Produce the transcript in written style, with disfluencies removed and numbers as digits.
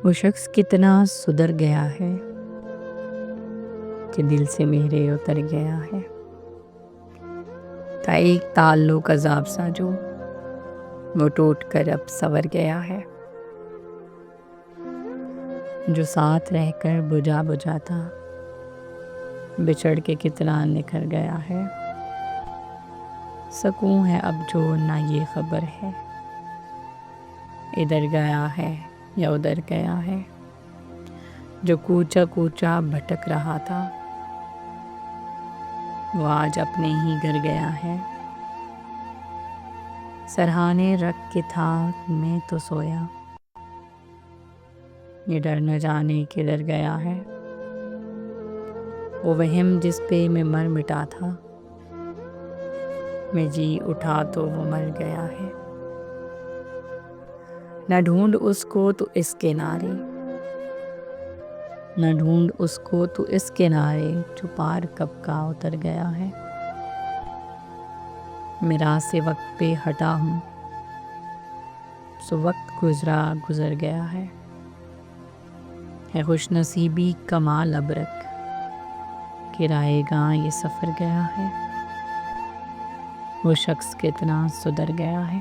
وہ شخص کتنا سدھر گیا ہے کہ دل سے میرے اتر گیا ہے. تھا ایک تعلق عذاب سا جو وہ ٹوٹ کر اب سنور گیا ہے. جو ساتھ رہ کر بجھا بجھا تھا بچھڑ کے کتنا نکھر گیا ہے. سکون ہے اب جو نہ یہ خبر ہے ادھر گیا ہے یا ادھر گیا ہے. جو کوچا کوچا بھٹک رہا تھا وہ آج اپنے ہی گھر گیا ہے. سرہانے رکھ کے تھا میں تو سویا یہ ڈر نہ جانے کدھر گیا ہے. وہ وہم جس پہ میں مر مٹا تھا میں جی اٹھا تو وہ مر گیا ہے. نہ ڈھونڈ اس کو تو اس کنارے نہ ڈھونڈ اس کو تو اس کنارے جو پار کب کا اتر گیا ہے. میرا سے وقت پہ ہٹا ہوں سو وقت گزرا گزر گیا ہے. خوش نصیبی کمال ابرک کہ رائے گاں یہ سفر گیا ہے. وہ شخص کتنا سدھر گیا ہے.